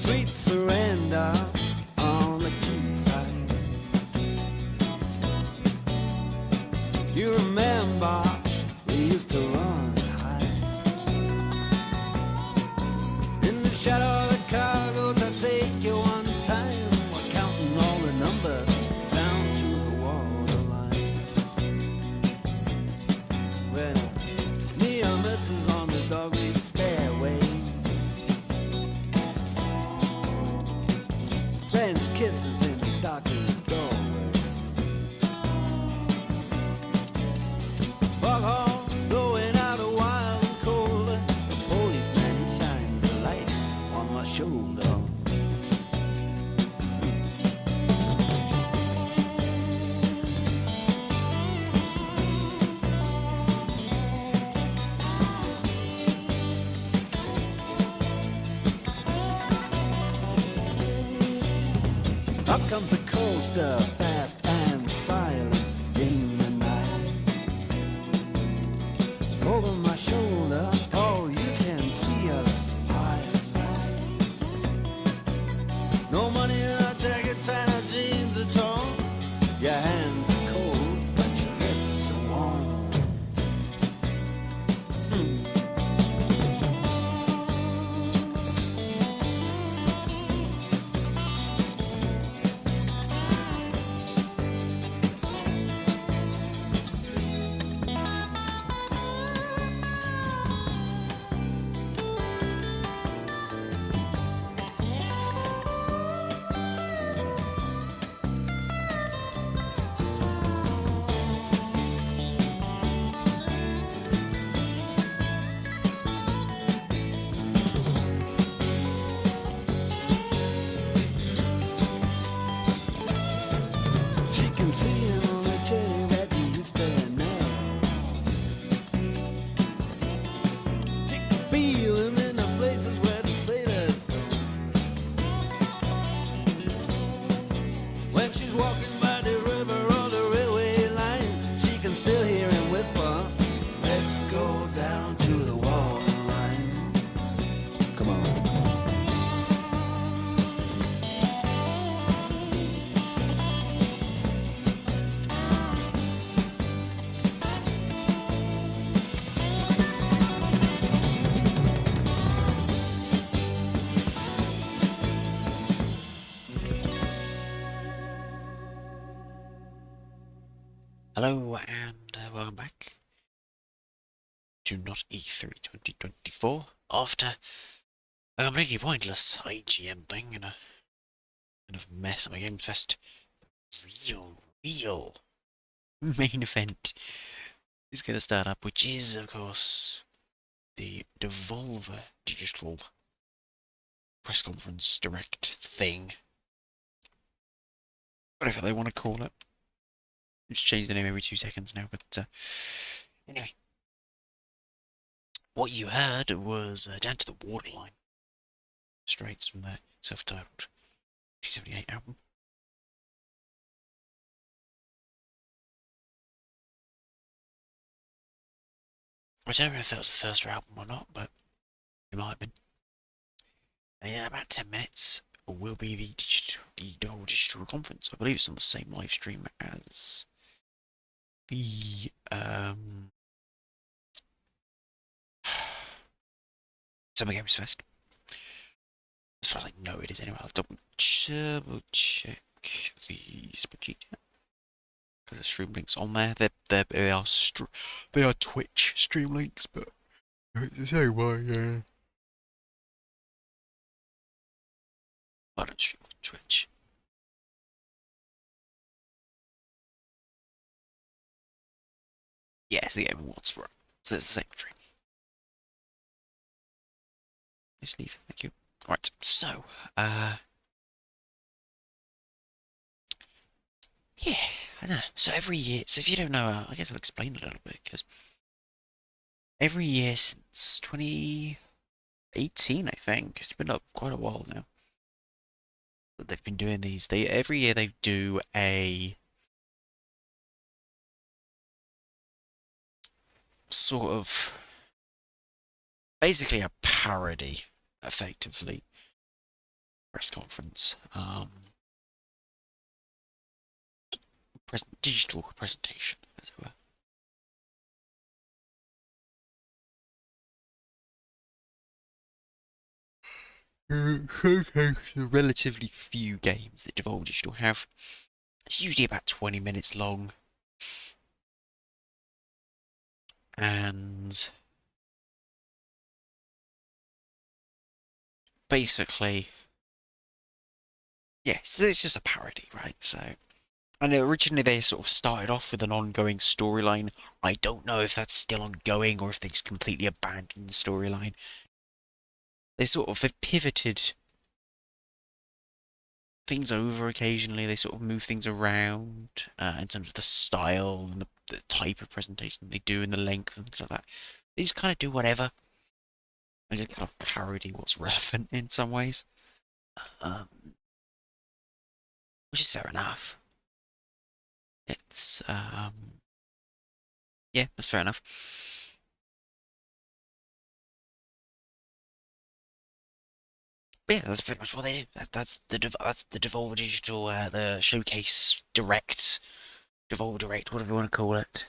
Sweet surrender on the quayside. You remember we used to run and hide in the shadow of the cargoes. I take you one time. We're counting all the numbers down to the waterline. When near misses on the dog-leaf stairway, French kisses in the darkened doorway. Foghorn blowing out a wild and cold. The policeman, he shines a light on my shoulder. Up comes a coaster, fast and silent in the night. Over my shoulder, all you can see are the highlights. No money in our jackets and our jeans are torn. Your hands are cold, but your lips are warm. She can see him on the jetty that he's standing there. She can feel him in the places where the sailors go. When she's walking by the river or the railway line, she can still hear him whisper, "Let's go down to the waterline." Come on, come on. Hello and welcome back to Not E3 2024 after a completely pointless IGM thing and a kind of mess of a Games Fest. Real main event is going to start up, which is of course the Devolver digital press conference direct thing, whatever they want to call it. Just change the name every 2 seconds now, but anyway. What you heard was Down to the Waterline, straight from their self-titled 1978 album. I don't know if that was the first album or not, but it might have been. And in about 10 minutes will be the digital conference. I believe it's on the same live stream as the Summer Games Fest. As far as I know it is anyway. I'll double check the spreadsheet because the stream links on there. They are Twitch stream links, but It's the same way, I don't stream on Twitch. Yeah, it's the Game Awards, right? So it's the same stream. Just leave. Thank you. Right, so, yeah, I don't know. So every year, so if you don't know, I guess I'll explain a little bit, because every year since 2018, I think, it's been up quite a while now, that they've been doing these. Every year they do a sort of, basically a parody, effectively, press conference. Digital presentation, as it were. Showcase the relatively few games that Devolver Digital have. It's usually about 20 minutes long. And basically, yeah, so it's just a parody, right? So, and originally they sort of started off with an ongoing storyline. I don't know if that's still ongoing or if they just completely abandoned the storyline. They've pivoted things over occasionally. They sort of move things around in terms of the style and the type of presentation they do and the length and things like that. They just kind of do whatever and just kind of parody what's relevant in some ways, um, which is fair enough. It's yeah, that's fair enough. But yeah, that's pretty much what they do. That's the Devolver Digital, the Showcase Direct, Devolver Direct, whatever you want to call it.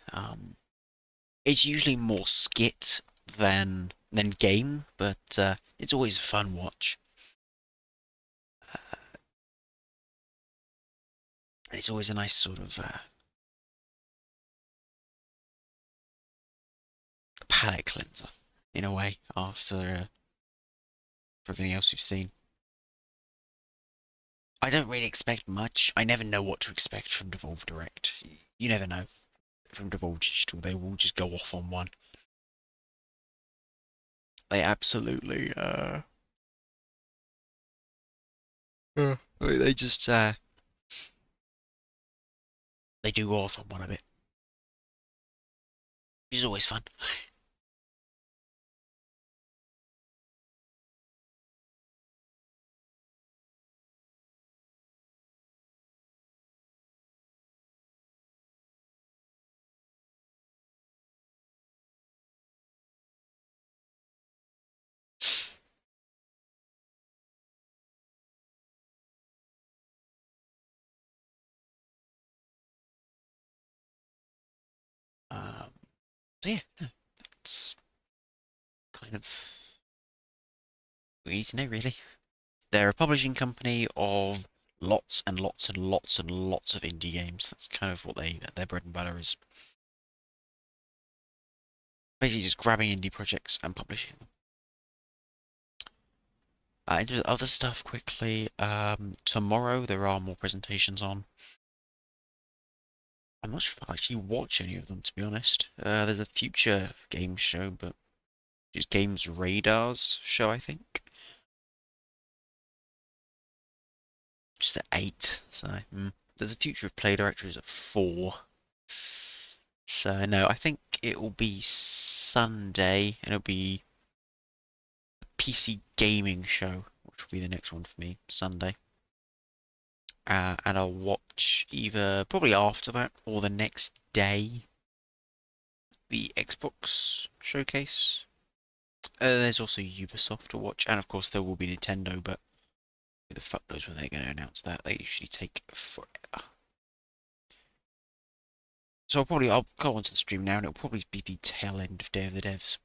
It's usually more skit than game, but it's always a fun watch. And it's always a nice sort of palate cleanser, in a way, after everything else you've seen. I don't really expect much. I never know what to expect from Devolver Direct. You never know. From Devolver Digital, they will just go off on one. They absolutely, they just, they do go off on one a bit. Which is always fun. Um, so yeah, it's kind of what you need to know, really. They're a publishing company of lots and lots and lots and lots of indie games. That's kind of what their bread and butter is. Basically just grabbing indie projects and publishing them. Into other stuff quickly. Tomorrow there are more presentations on. I'm not sure if I'll actually watch any of them, to be honest. There's a future game show, but it's Games Radar's show, I think. Just at 8, so there's a future of Play Directories at 4. So no, I think it will be Sunday, and it'll be a PC gaming show, which will be the next one for me, Sunday. And I'll watch either probably after that or the next day the Xbox showcase. There's also Ubisoft to watch, and of course there will be Nintendo, but who the fuck knows when they're going to announce that? They usually take forever. So I'll go onto the stream now, and it'll probably be the tail end of Day of the Devs.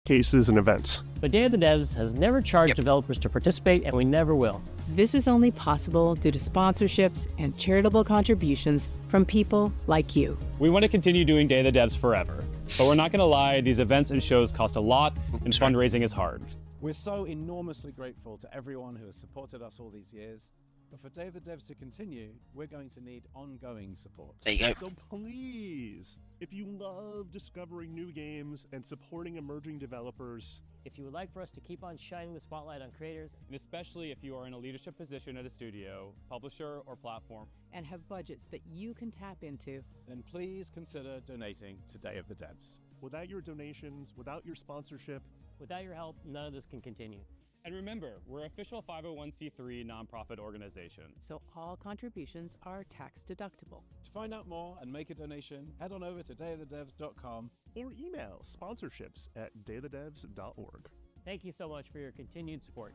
cases, and events. But Day of the Devs has never charged developers to participate, and we never will. This is only possible due to sponsorships and charitable contributions from people like you. We want to continue doing Day of the Devs forever, but we're not going to lie, these events and shows cost a lot, and fundraising is hard. We're so enormously grateful to everyone who has supported us all these years. But for Day of the Devs to continue, we're going to need ongoing support. There you go. So please, if you love discovering new games and supporting emerging developers, If you would like for us to keep on shining the spotlight on creators, And especially if you are in a leadership position at a studio, publisher, or platform. And have budgets that you can tap into. then please consider donating to Day of the Devs. without your donations, without your sponsorship, without your help, none of this can continue. And remember, we're an official 501c3 nonprofit organization. So all contributions are tax deductible. To find out more and make a donation, head on over to dayofthedevs.com. or email sponsorships@dayofthedevs.org. Thank you so much for your continued support.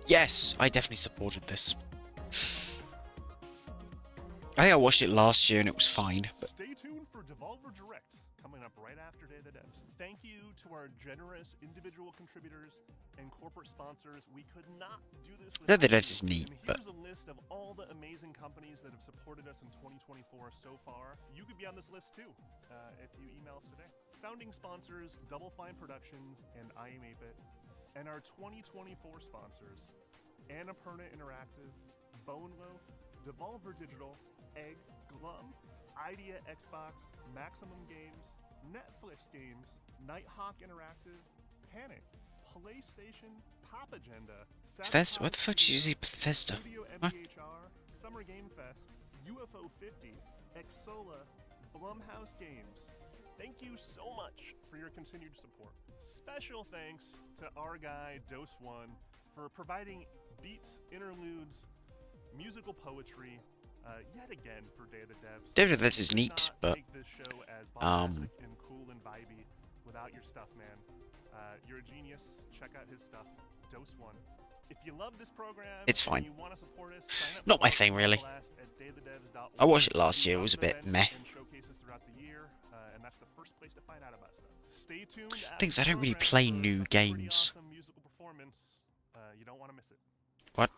Yes, I definitely supported this. I think I watched it last year and it was fine. But Stay tuned for Devolver Direct, coming up right after Day of the Devs. Thank you to our generous individual contributors and corporate sponsors. We could not do this without Day of the Devs you. is neat, And but here's a list of all the amazing companies that have supported us in 2024 so far. You could be on this list too, if you email us today. Founding sponsors, Double Fine Productions and I Am 8-Bit. And our 2024 sponsors, Annapurna Interactive, Bone Loaf, Devolver Digital, Egg, Glum, Idea Xbox, Maximum Games, Netflix Games, Nighthawk Interactive, Panic, PlayStation, Pop Agenda, Bethesda? What the fuck did you say Bethesda? Studio What? MDHR, Summer Game Fest, UFO 50, Exola, Blumhouse Games. Thank you so much for your continued support. Special thanks to our guy, Dose One, for providing beats, interludes, musical poetry, yet again for Day of the Devs. Day of the Devs is We could neat, not but make this show as bombastic and cool and vibey without your stuff, man. You're a genius. Check out his stuff, Dose One. If you love this program, It's and fine. you want to support us, sign up Not for my our thing, really. blast at dayofthedevs.org. I watched it last year, it We was a host bit events meh. and showcases throughout the year, and that's the first place to find out about stuff. Stay tuned. Things I after don't really the program play for new a pretty games. awesome musical performance. You don't want to miss it. What?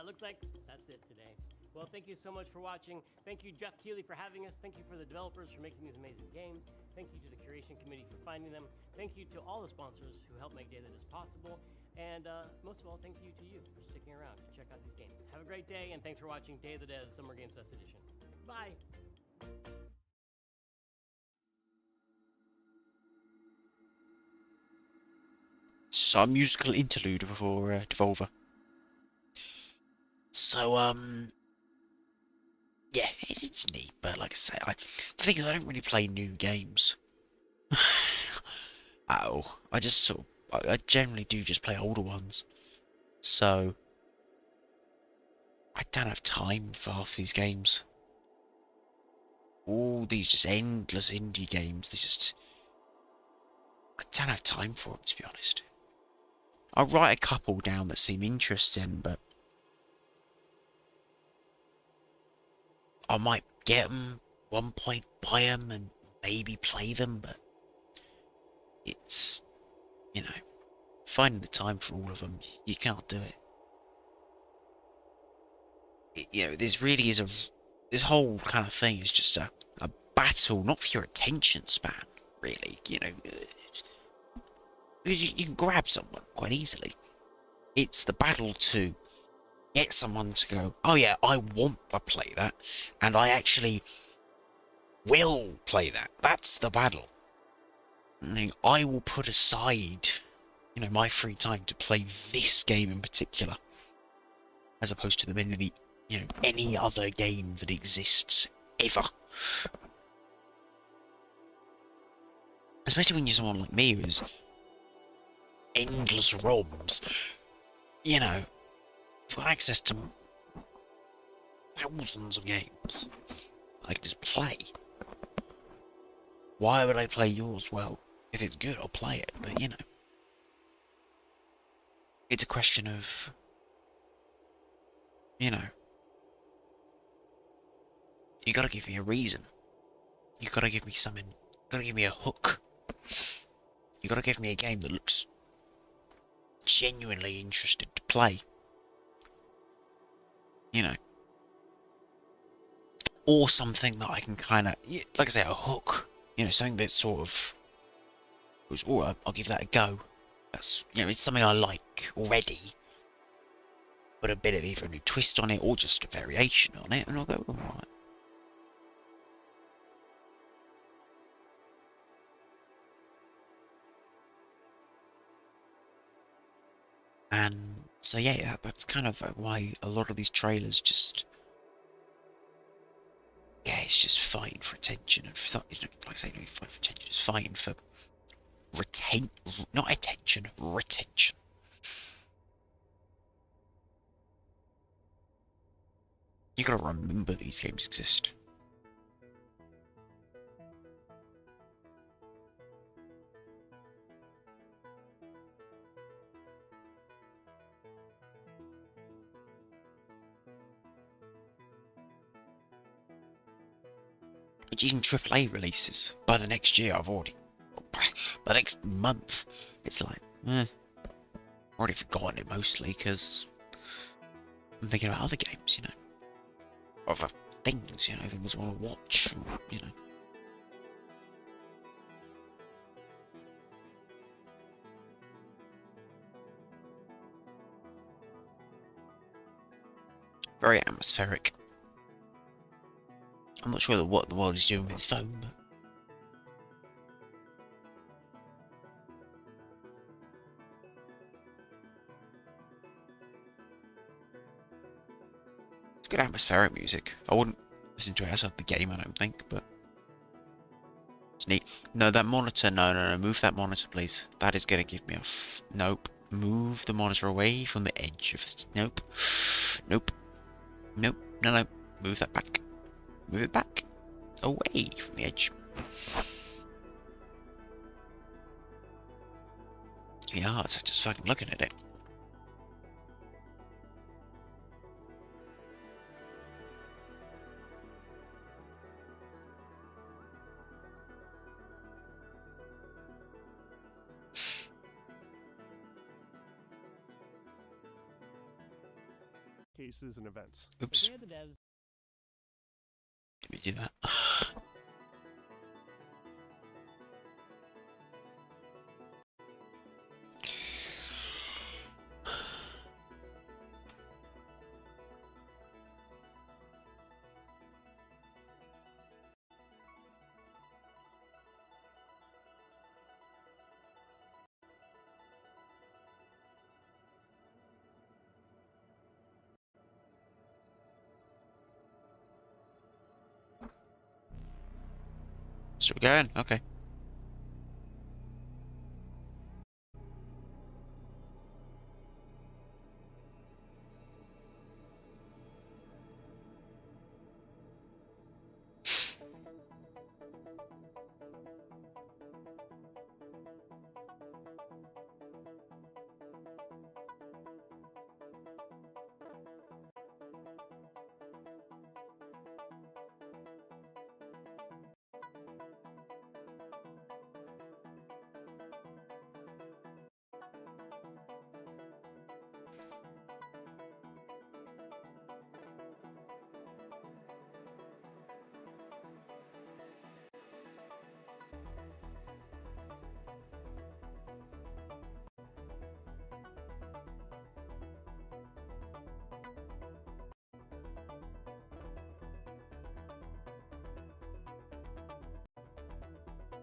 Looks like that's it today. Well, thank you so much for watching. Thank you, Jeff Keighley, for having us. Thank you for the developers for making these amazing games. Thank you to the curation committee for finding them. Thank you to all the sponsors who help make Day of the Devs possible. And most of all, thank you to you for sticking around to check out these games. Have a great day, and thanks for watching Day of the Devs Summer Games Fest Edition. Bye! So a musical interlude before Devolver. So yeah, it's neat, but like I say, the thing is, I don't really play new games. Oh, I just sort of, I generally do just play older ones. So I don't have time for half these games. All these just endless indie games. I don't have time for them, to be honest. I'll write a couple down that seem interesting, but I might get them, one point buy them, and maybe play them, but it's, you know, finding the time for all of them, you can't do it. You know, this really is this whole kind of thing is just a battle, not for your attention span, really, you know. You can grab someone quite easily. It's the battle to get someone to go, oh yeah, I want to play that, and I actually will play that. That's the battle. I mean, I will put aside, you know, my free time to play this game in particular, as opposed to any other game that exists ever. Especially when you're someone like me who's endless ROMs. You know, I've got access to thousands of games I can just play. Why would I play yours? Well, if it's good, I'll play it, but you know, it's a question of, you know, you gotta give me a reason. You gotta give me something Gotta give me a hook. You gotta give me a game that looks genuinely interesting to play. You know. Or something that I can kind of, like I say, a hook. You know, something that sort of goes, alright, I'll give that a go. That's, you know, it's something I like already. Put a bit of either a new twist on it or just a variation on it, and I'll go, alright. And so yeah, that's kind of why a lot of these trailers just, yeah, it's just fighting for attention, and for, like I say, no, fighting for attention, it's fighting for not attention, retention. You gotta remember these games exist. Even AAA releases by the next year, by the next month, it's like, I've already forgotten it mostly because I'm thinking about other games, you know, other things, you know, things I want to watch, you know. Very atmospheric. I'm not sure what the world is doing with his phone, but it's good atmospheric music. I wouldn't listen to it outside the game, I don't think, but it's neat. No, that monitor, no, move that monitor, please. That is going to give me a nope. Move the monitor away from the edge of the... Nope. Nope. Nope. No. Move that back. Move it back. Away from the edge. Yeah, it's just fucking looking at it. Cases and events. Oops. Day of the devs. Did we do that? Still going? Okay.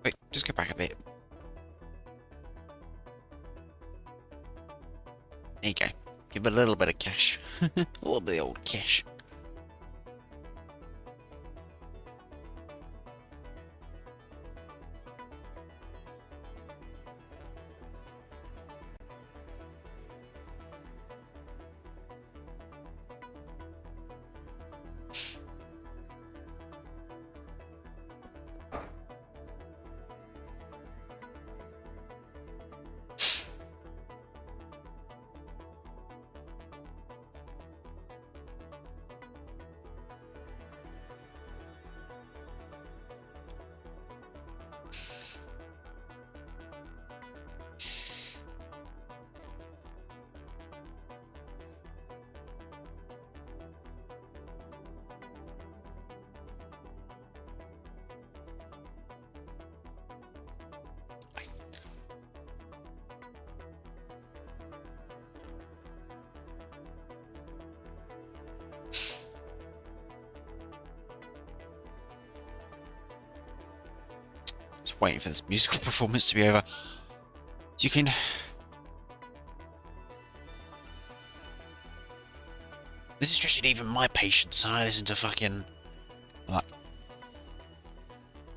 Wait, just go back a bit. There you go. Give it a little bit of cash. A little bit of old cash. waiting for this musical performance to be over. So you can... This is stretching even my patience, and I listen to fucking, like,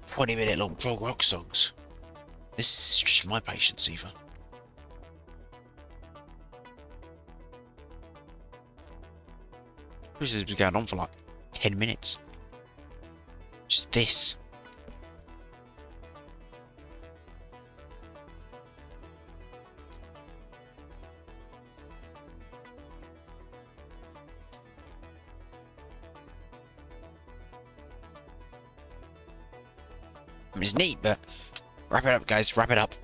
20-minute long prog rock songs. This is stretching my patience, even. This has been going on for like 10 minutes. Just this. I mean, it's neat, but wrap it up, guys. Wrap it up.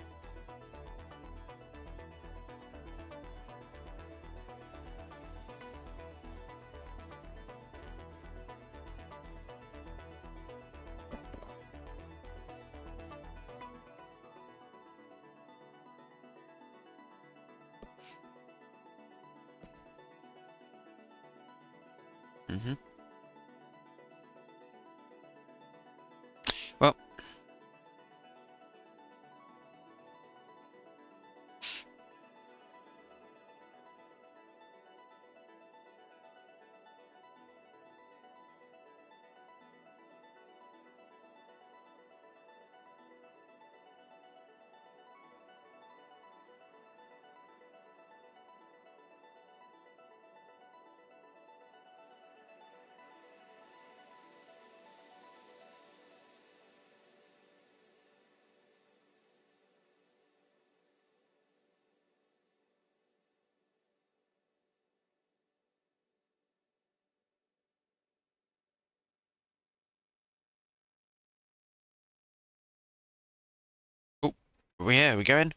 Well, oh, yeah, we going?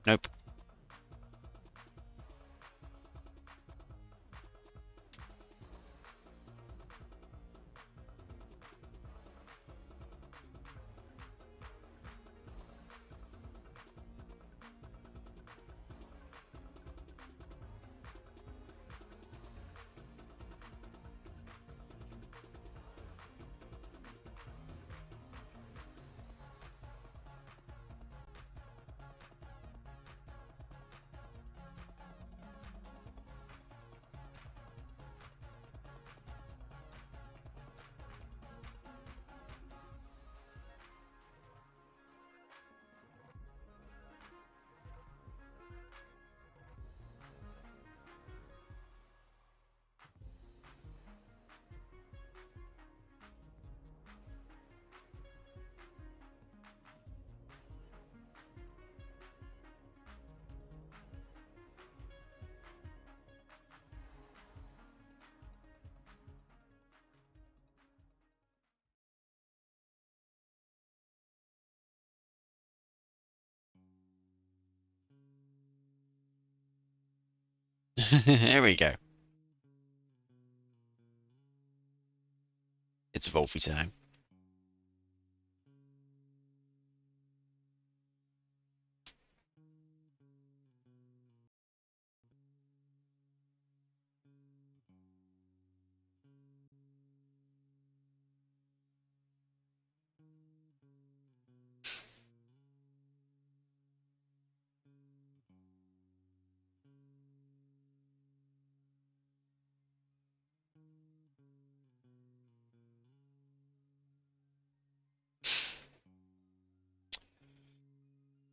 Nope. There we go. It's Wolfie time.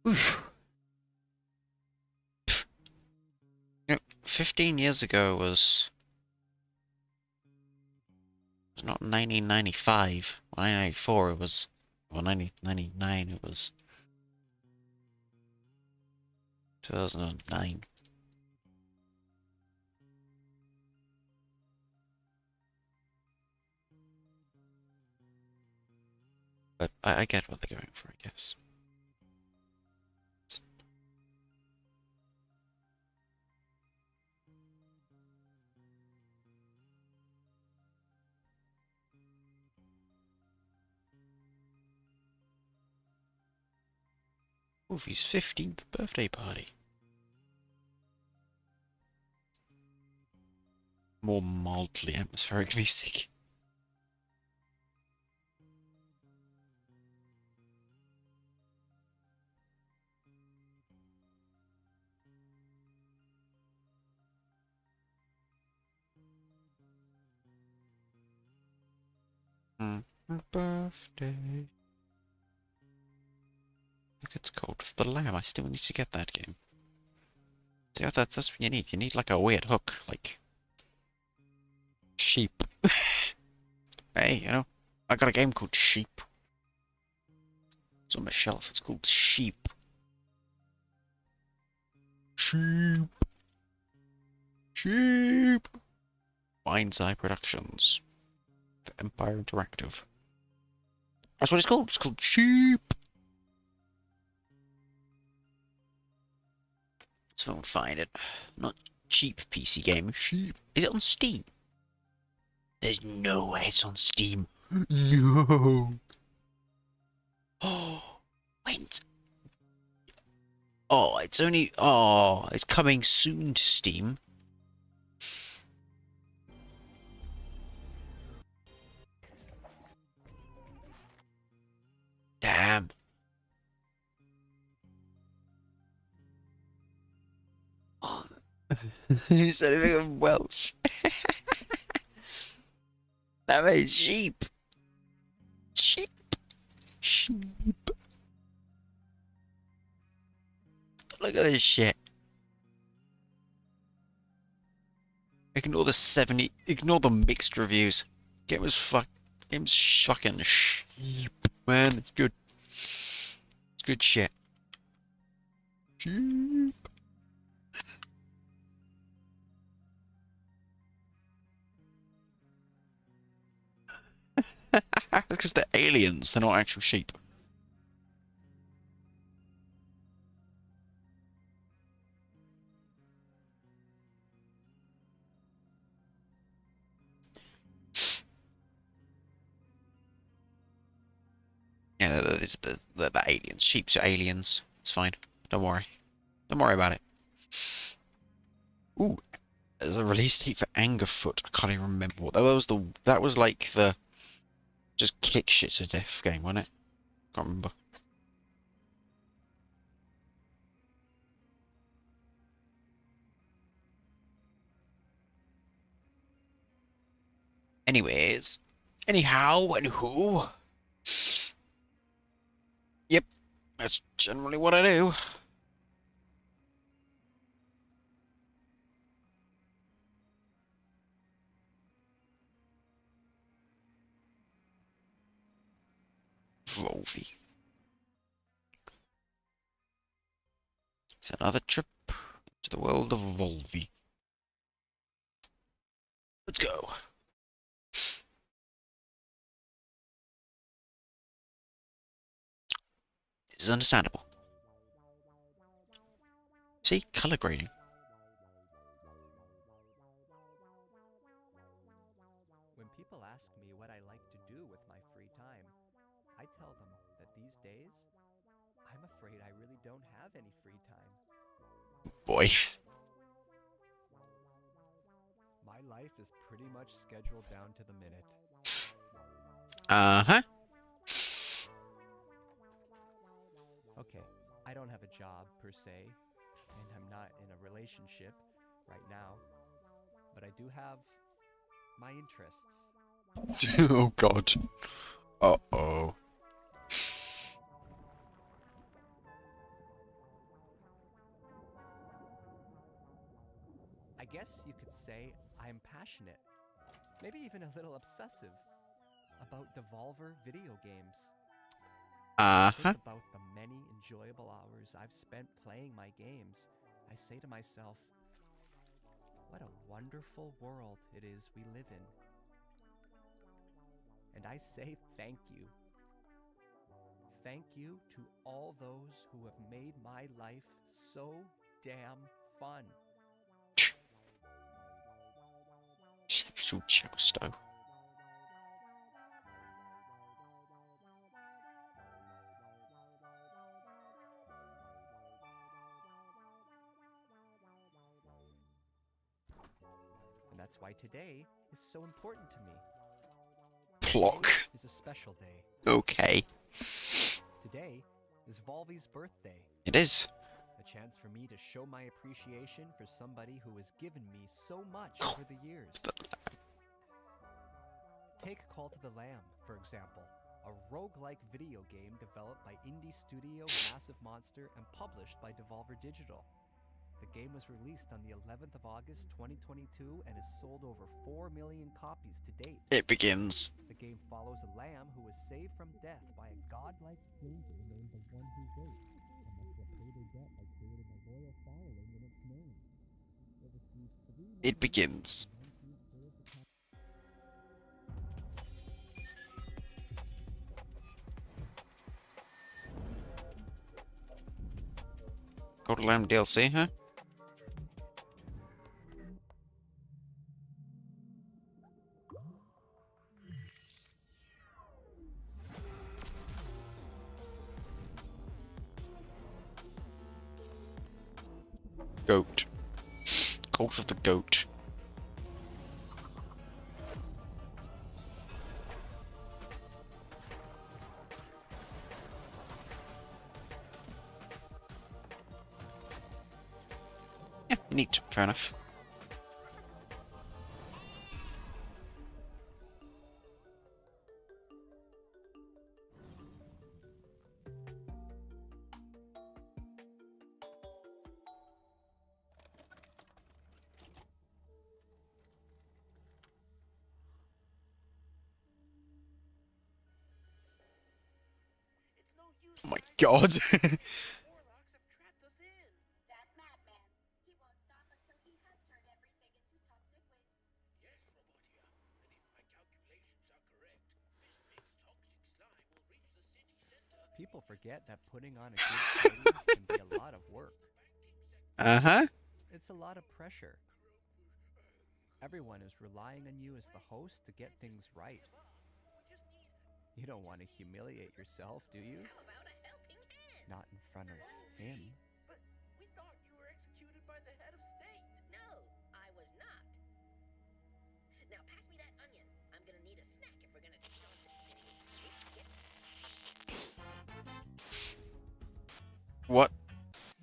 You know, 15 years ago was not 1995. 1994 it was, well, 1999 it was 2009. But I get what they're going for, I guess. Wolfie's 15th birthday party. More mildly atmospheric music. Birthday. Look, it's called the Lamb. I still need to get that game. See, that's what you need. You need like a weird hook, like sheep. Hey, you know, I got a game called Sheep. It's on my shelf. It's called Sheep. Sheep. Sheep. Mind's Eye Productions. For Empire Interactive. That's what it's called. It's called Sheep. So I won't find it. Not cheap PC game. Sheep. Is it on Steam? There's no way it's on Steam. No. Oh, wait. Oh, it's only. Oh, it's coming soon to Steam. Damn. Oh. You said anything in Welsh. That means sheep. Sheep. Sheep. Look at this shit. Ignore the mixed reviews. Game's fucking sheep, man. It's good. It's good shit. Sheep. Because they're aliens, they're not actual sheep. Yeah, they're aliens. Sheeps are aliens. It's fine. Don't worry. Don't worry about it. Ooh, there's a release date for Angerfoot. I can't even remember what that was. That was like the just kick shit to death game, wasn't it? Can't remember. Anyways, anywho. Yep, that's generally what I do. Volvi. It's another trip to the world of Volvi. Let's go. This is understandable. See, color grading. When people ask me what I like to do with my free time, I tell them that these days, I'm afraid I really don't have any free time. Boy. My life is pretty much scheduled down to the minute. Uh-huh. Okay, I don't have a job per se, and I'm not in a relationship right now, but I do have my interests. Oh god. Uh-oh. I guess you could say I'm passionate, maybe even a little obsessive, about Devolver video games. I think about the many enjoyable hours I've spent playing my games. I say to myself, what a wonderful world it is we live in. And I say thank you. Thank you to all those who have made my life so damn fun. Sexual Josto. And that's why today is so important to me. Plock. Today is a special day. Okay. Today is Volvi's birthday. It is. A chance for me to show my appreciation for somebody who has given me so much over the years. Take Call to the Lamb, for example, a roguelike video game developed by indie studio Massive Monster and published by Devolver Digital. The game was released on the 11th of August 2022 and has sold over 4 million copies to date. It begins. The game follows a lamb who is saved from death by a godlike stranger named the One Who Waits, and must repay their debt by creating a loyal following in its name. It received 3 It begins. Gold Lamb DLC, huh? Goat. Cult of the Goat. Yeah, neat. Fair enough. Oh my god. People forget that putting on a good game can be a lot of work. Uh-huh. It's a lot of pressure. Everyone is relying on you as the host to get things right. You don't want to humiliate yourself, do you? Not in front of him. But we thought you were executed by the head of state. No, I was not. Now pass me that onion. I'm gonna need a snack if we're gonna take on this city. What?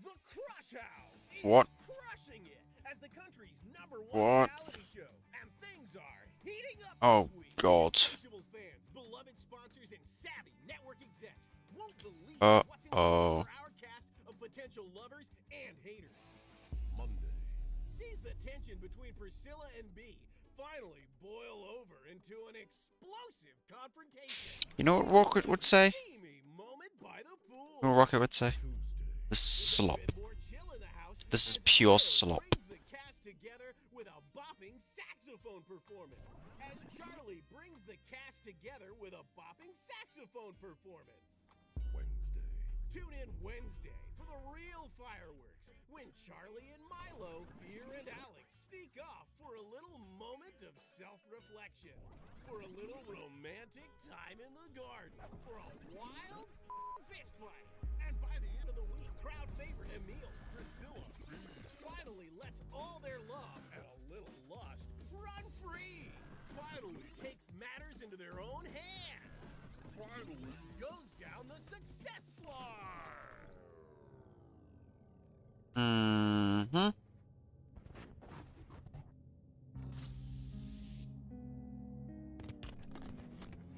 The Crush House is What? crushing it as the country's #1 What? reality show, and things are heating up Oh, this week. God. Insatiable fans, beloved sponsors, and savvy network execs won't believe what's in store for our cast of potential lovers and haters. Monday sees the tension between Priscilla and B finally boil over into an explosive confrontation. You know what Rocket would say? Steamy moment by the pool. You know what Rocket would say? This is slop. This is pure slop. Brings the cast together with a bopping saxophone performance. As Charlie brings the cast together with a bopping saxophone performance. Wednesday. Tune in Wednesday for the real fireworks when Charlie and Milo, Beer and Alex sneak off for a little moment of self-reflection. For a little romantic time in the garden. For a wild fist fight. And by the end of the week, crowd favorite Emil, Priscilla, finally lets all their love and a little lust run free. Finally takes matters into their own hands. Finally goes down the success slide. Mm-hmm.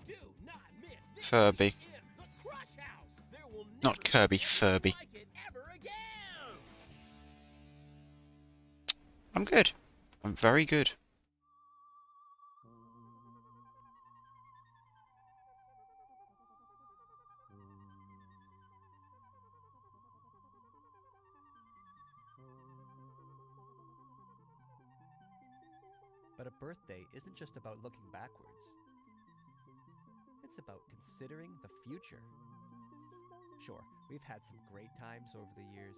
Do not miss this Furby. week in the Crush House. There will Not never Kirby, be anything Furby. like it ever again. I'm good. I'm very good. But a birthday isn't just about looking backwards. It's about considering the future. Sure, we've had some great times over the years,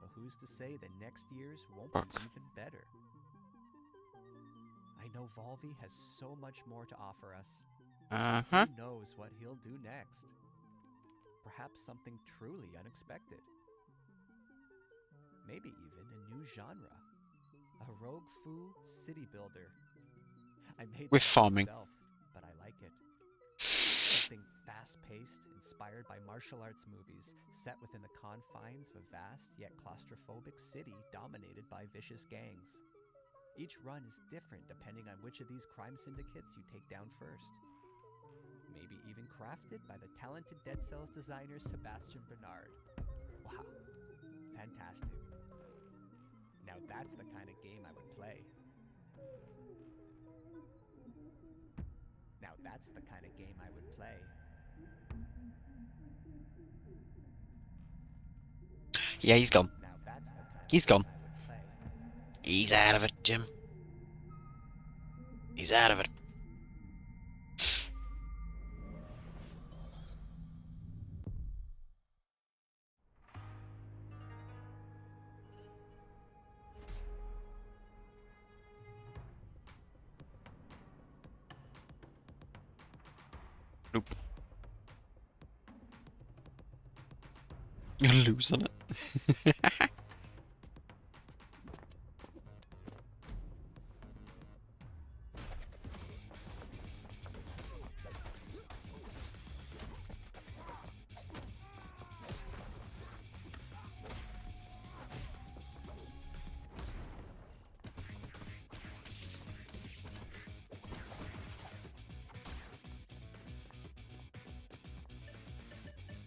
but who's to say that next year's won't be even better? I know Volvi has so much more to offer us. Uh-huh. Who knows what he'll do next? Perhaps something truly unexpected. Maybe even a new genre. A rogue foo city builder. I made With that farming. myself, but I like it. Something fast-paced, inspired by martial arts movies, set within the confines of a vast yet claustrophobic city dominated by vicious gangs. Each run is different depending on which of these crime syndicates you take down first. Maybe even crafted by the talented Dead Cells designer Sebastian Bernard. Wow, fantastic. Now that's the kind of game I would play. Now that's the kind of game I would play. Yeah, he's gone. Now that's the kind of He's game gone. I would play. He's out of it, Jim. He's out of it. Nope. You're losing it.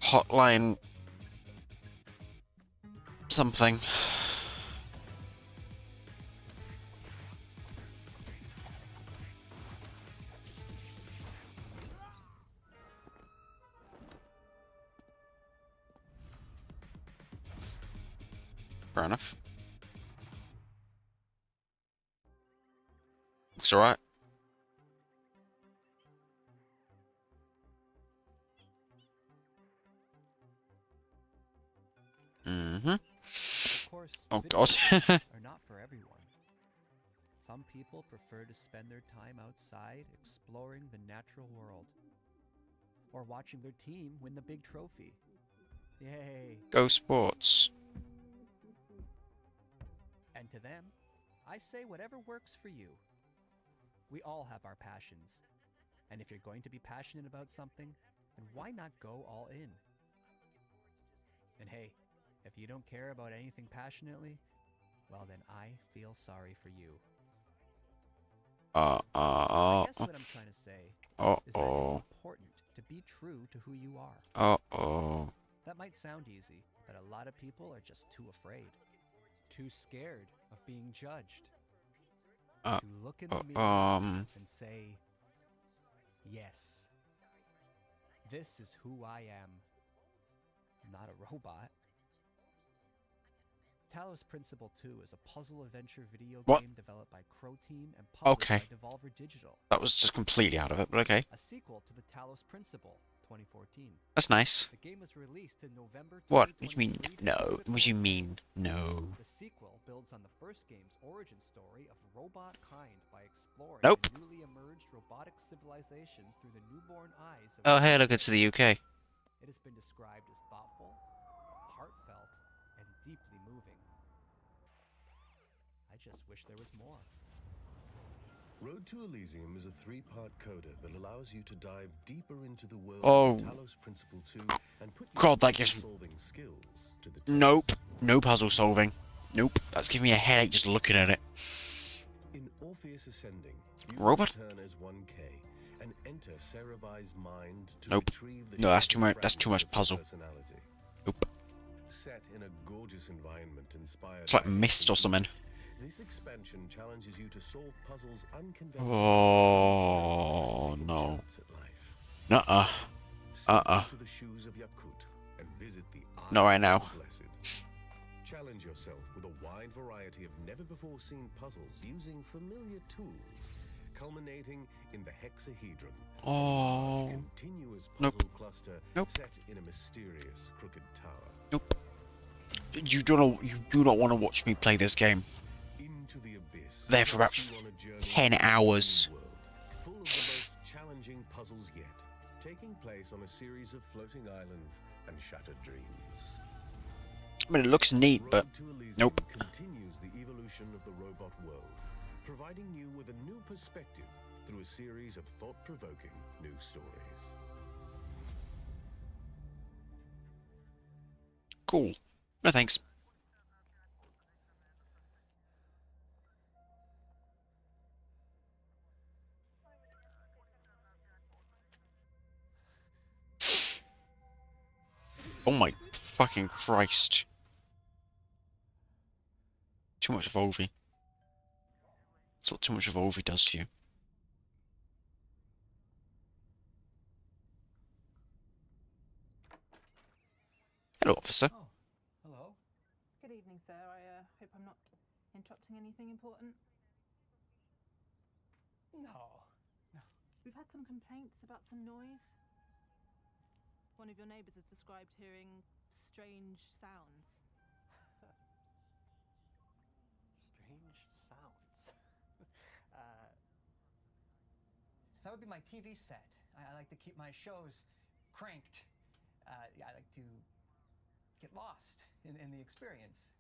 Hotline something. Fair enough. Looks alright. Mm-hmm. Of course, Oh video god. games are not for everyone. Some people prefer to spend their time outside exploring the natural world. Or watching their team win the big trophy. Yay! Go sports. And to them, I say whatever works for you. We all have our passions. And if you're going to be passionate about something, then why not go all in? And hey, if you don't care about anything passionately, well then I feel sorry for you. I guess what I'm trying to say is that it's important to be true to who you are. That might sound easy, but a lot of people are just too afraid. Too scared of being judged. To look in the mirror and say, yes, this is who I am. I'm not a robot. Talos Principle 2 is a puzzle adventure video game developed by Crow Team and published by Devolver Digital. That was just completely out of it, but okay. A sequel to the Talos Principle, 2014. That's nice. The game was released in November 2023. What do you mean? No. What do you mean? No. The sequel builds on the first game's origin story of robot kind by exploring Nope. a newly emerged robotic civilization through the newborn eyes of Oh, hey, look, it's the UK. It has been described as thoughtful, heartfelt, and deeply moving. I just wish there was more. Road to Elysium is a 3-part coda that allows you to dive deeper into the world of Talos Principle 2 and put God, that gives me... solving skills to the test. Nope. No puzzle solving. Nope. That's giving me a headache just looking at it. In Orpheus Ascending, you Robot? return as 1K and enter Cerebai's mind to Nope. retrieve the No, that's too much. shattered That's too much fragments of puzzle. personality. Nope. Set in a gorgeous environment inspired It's like by Mist or something. This expansion challenges you to solve puzzles unconventional. Oh no. Nuh-uh. To the shoes of Yakut and visit the Not right now. Blessed. Challenge yourself with a wide variety of never-before-seen puzzles using familiar tools, culminating in the hexahedron. Oh. Continuous puzzle Nope. cluster Nope. set in a mysterious crooked tower. Nope. You do not want to watch me play this game. Into the abyss. There for about 10 hours. Full of the most challenging puzzles yet, taking place on a series of floating islands and shattered dreams. I mean, it looks neat, but Road to Elysium nope. continues the evolution of the robot world, providing you with a new perspective through a series of thought-provoking new stories. Cool. No thanks. Oh my fucking Christ. Too much Volvi. That's what too much Volvi does to you. Hello, officer. Oh, hello. Good evening, sir. I hope I'm not interrupting anything important. No. We've had some complaints about some noise. One of your neighbors has described hearing strange sounds. Strange sounds. That would be my TV set. I like to keep my shows cranked. I like to get lost in the experience.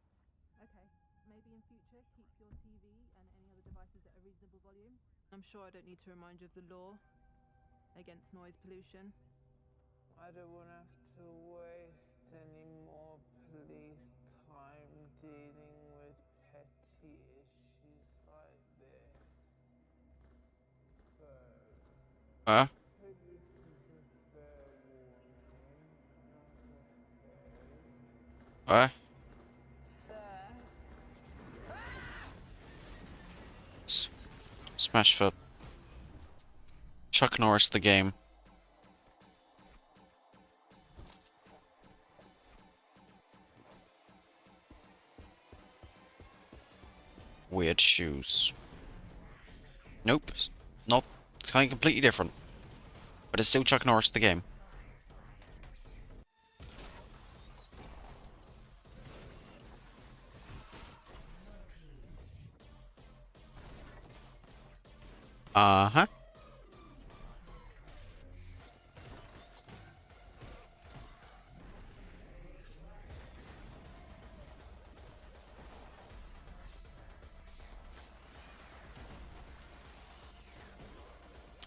Okay, maybe in future keep your TV and any other devices at a reasonable volume. I'm sure I don't need to remind you of the law against noise pollution. I don't want to have to waste any more police time dealing with petty issues like this. So, Huh? this is a fair warning, not a fake. What? Sir? Smash for Chuck Norris the game. Weird shoes. Nope. Not kind of completely different. But it's still Chuck Norris the game. Uh-huh.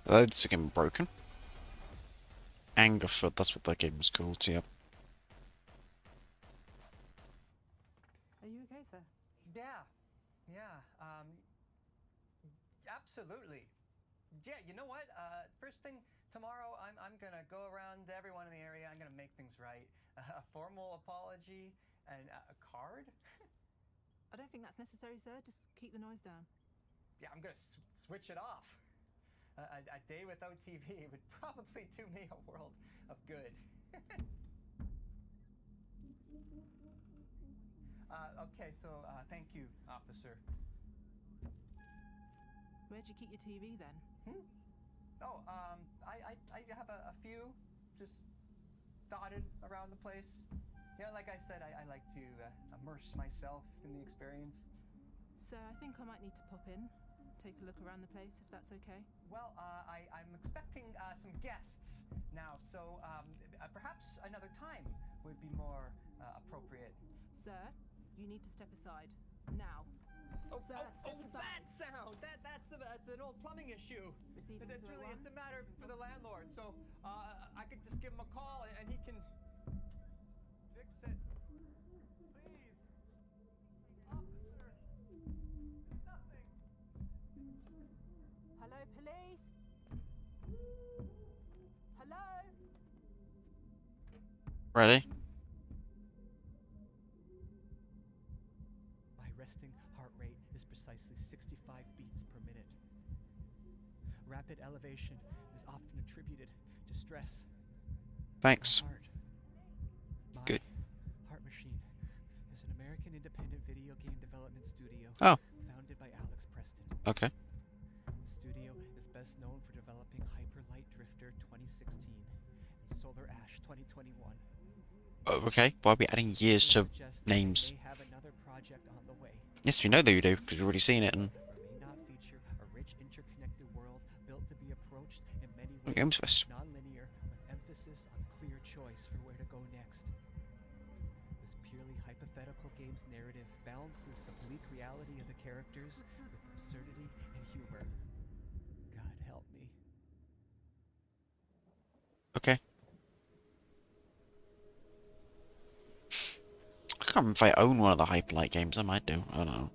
That's again broken. Angerfoot, that's what that game was called, yep. Are you okay, sir? Yeah, absolutely. Yeah, you know what? First thing tomorrow, I'm gonna go around to everyone in the area. I'm gonna make things right. A formal apology and a card. I don't think that's necessary, sir. Just keep the noise down. Yeah, I'm gonna switch it off. A day without TV would probably do me a world of good. Okay, so thank you, officer. Where'd you keep your TV then? Oh, I have a few just dotted around the place. You know, like I said, I like to immerse myself in the experience. Sir, I think I might need to pop in, take a look around the place, if that's okay. Well, I'm expecting some guests now, so perhaps another time would be more appropriate. Sir, you need to step aside. Now. Sir, step aside. That sound! That's an old plumbing issue. Receiving It's 201. it's a matter for the landlord, so I could just give him a call and he can fix it. Please, officer, it's nothing. Hello, police? Hello? Ready? My resting heart rate is precisely 65 beats per minute. Rapid elevation is often attributed to stress. Thanks. My Good. Heart Machine is an American independent video game development studio founded by Alex Preston. Okay. The studio is best known for developing Hyper Light Drifter 2016 and Solar Ash 2021. Okay, why are we adding years to names? They have another project on the way. Yes, we know that you do, because we've already seen it and... May not feature a rich interconnected world built to be approached in many ways Games Fest. non-linear with emphasis on clear choice for where to go next. This purely hypothetical game's narrative balances the bleak reality of the characters with absurdity and humor. God help me. Okay. I can't remember if I own one of the Hyperlight games. I might do. I don't know.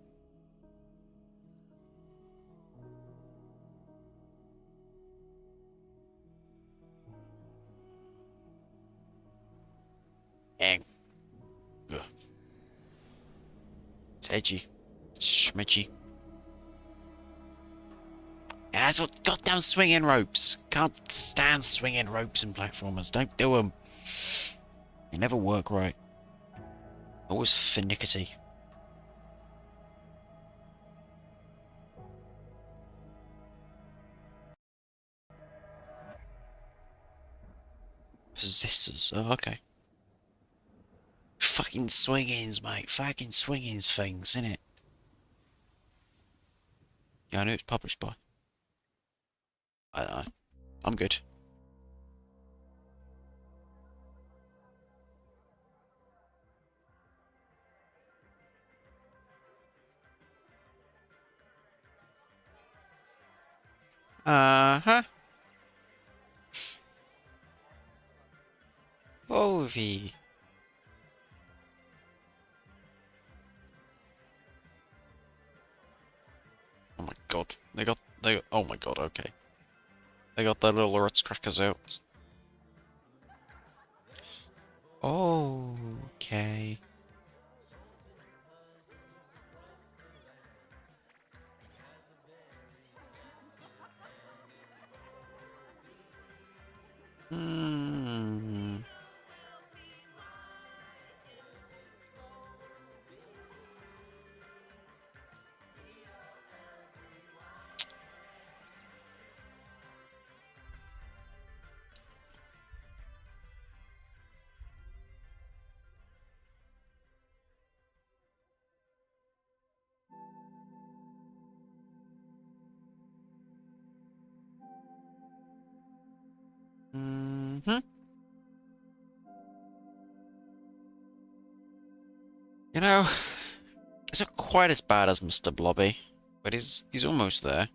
It's edgy. It's schmidgy. Yeah, it's all goddamn swinging ropes. Can't stand swinging ropes in platformers. Don't do them. They never work right. Always finickety. Possessors. Oh, okay. Fucking swingings, mate. Fucking swingings things, innit? Yeah, I know it's published by. I don't know. I'm good. Uh-huh. Volvi. Oh my god. Oh my god, okay. They got their little Ritz crackers out. Okay. Hmm. Mm-hmm. You know, it's not quite as bad as Mr. Blobby, but he's almost there.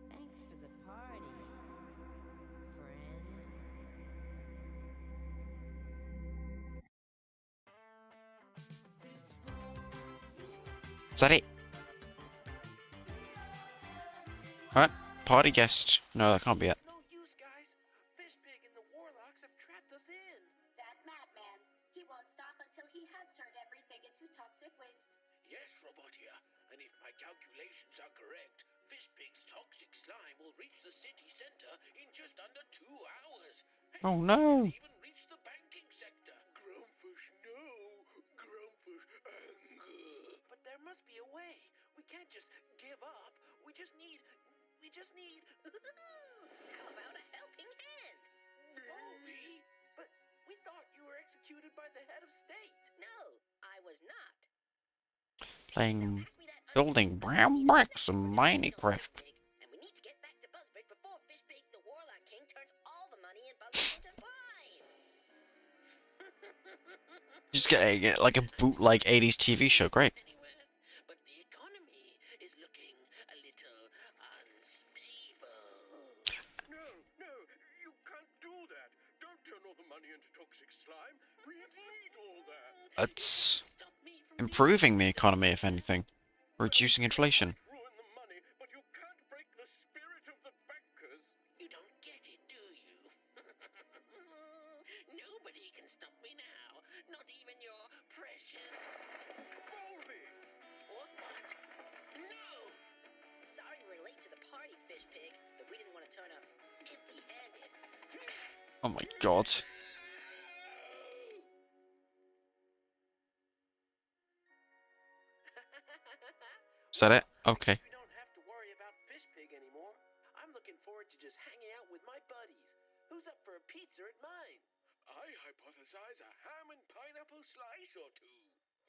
Thanks for the party, friend. Is that it? What? Party guest? No, that can't be it. No use, guys. Fishpig and the Warlocks have trapped us in. That madman. He won't stop until he has turned everything into toxic waste. Yes, Robotia. And if my calculations are correct, Fishpig's toxic slime will reach the city center in just under 2 hours. Oh no! Even reach the banking sector. Grumpfish, no. Grumpfish, anger. But there must be a way. We can't just give up. We just need... How about a helping hand? Movie? But we thought you were executed by the head of state. No, I was not. Playing building brown bricks in Minecraft. And we need to get back to Buzzbridge before Fishpig the Warlock King turns all the money in Buzzbridge into slime. Just get like a bootleg 80s TV show. Great. But the economy is looking a little unstable. No, you can't do that. Don't turn all the money into toxic slime. We need all that. It's improving the economy, if anything. Reducing inflation. Ruin the money, but you can't break the spirit of the bankers. You don't get it, do you? Nobody can stop me now. Not even your precious... Boldy! What? No! Sorry we're late to the party, Fishpig, but we didn't want to turn up empty-handed. Oh my god. Is that it? Okay. We don't have to worry about Fishpig anymore. I'm looking forward to just hanging out with my buddies. Who's up for a pizza at mine? I hypothesize a ham and pineapple slice or two.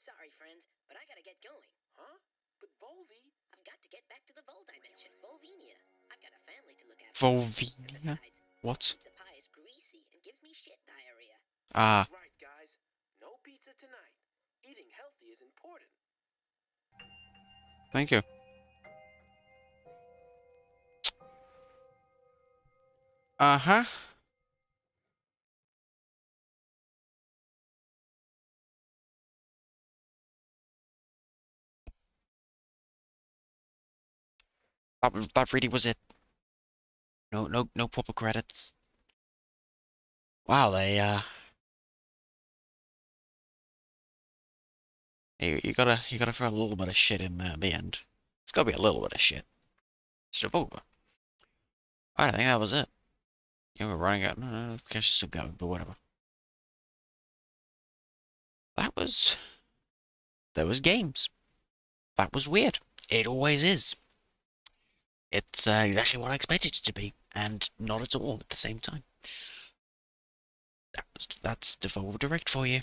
Sorry, friends, but I gotta get going. Huh? But Volvi... I've got to get back to the Vol Dimension, Volvinia. I've got a family to look after. Volvinia? What? The pie is greasy and gives me shit diarrhea. Ah. Right, guys. No pizza tonight. Eating healthy is important. Thank you. Uh-huh. That really was it. No proper credits. Wow, they You gotta throw a little bit of shit in there at the end. It's gotta be a little bit of shit. It's Devolver. I think that was it. Yeah, we're running out. No, the cash is still going, but whatever. There was games. That was weird. It always is. It's exactly what I expected it to be, and not at all at the same time. That's Devolver Direct for you.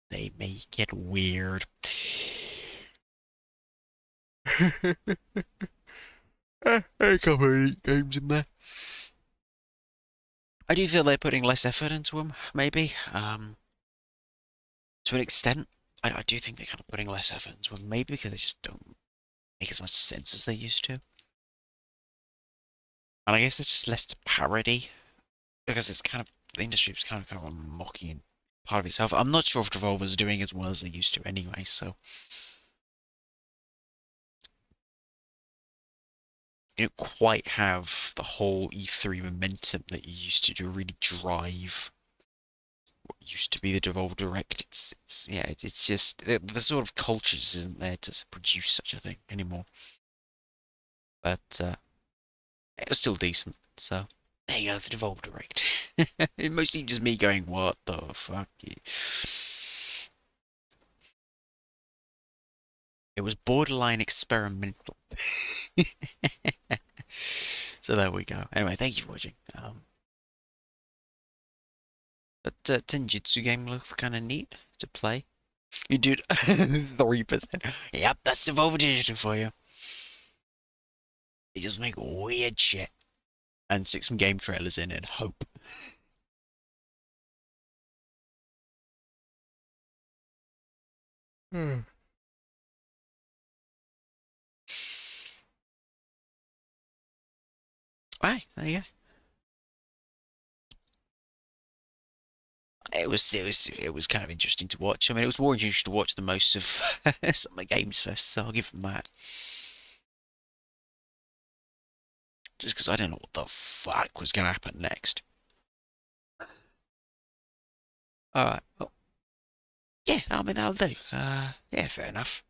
They make it weird. A couple of games in there. I do feel they're putting less effort into them, maybe. To an extent, I do think they're kind of putting less effort into them, maybe because they just don't make as much sense as they used to. And I guess it's just less parody, because it's kind of, the industry is kind of mocking part of itself. I'm not sure if Devolver's doing as well as they used to anyway, so. You don't quite have the whole E3 momentum that you used to really drive what used to be the Devolver Direct. It's just the sort of culture just isn't there to produce such a thing anymore. But it was still decent. So there you go, the Devolver Direct. Mostly just me going, what the fuck? It was borderline experimental. So there we go. Anyway, thank you for watching. But Tenjutsu game looks kind of neat to play. You did 3%. Yep, that's Devolver Digital for you. They just make weird shit and stick some game trailers in and hope. Right, there you go. It was kind of interesting to watch. I mean, it was more interesting to watch than most of some of the games first, so I'll give them that. Just because I don't know what the fuck was going to happen next. Alright, well. Yeah, I mean, that'll do. Yeah, fair enough.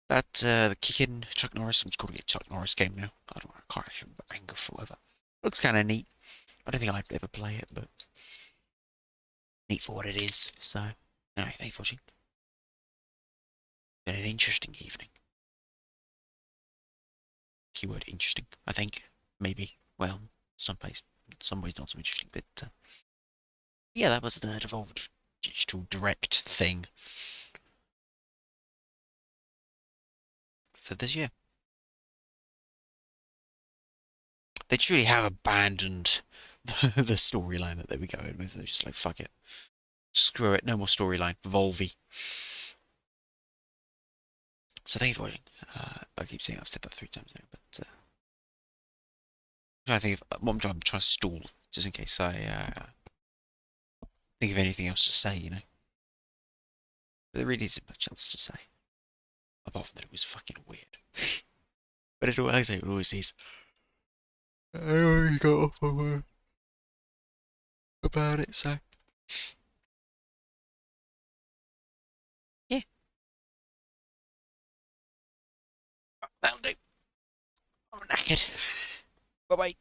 That, the Kickin' Chuck Norris, I'm just calling it Chuck Norris game now. I can't actually remember vengeful ever. Looks kind of neat. I don't think I'd ever play it, but neat for what it is. So, anyway, thanks for watching. Been an interesting evening. Keyword interesting, I think. Maybe. Well, some ways not so interesting, but yeah, that was the Devolver Digital Direct thing for this year. They truly have abandoned the storyline that they were going with. They're just like, fuck it. Screw it, no more storyline. Volvy. So thank you for watching. I keep saying I've said that 3 times now, but I'm trying to think of what I'm trying to stall, just in case I think of anything else to say, you know. But there really isn't much else to say. Apart from that it was fucking weird. But it always is. I already got off my word about it, so yeah. That'll do. I'm knackered. Bye bye.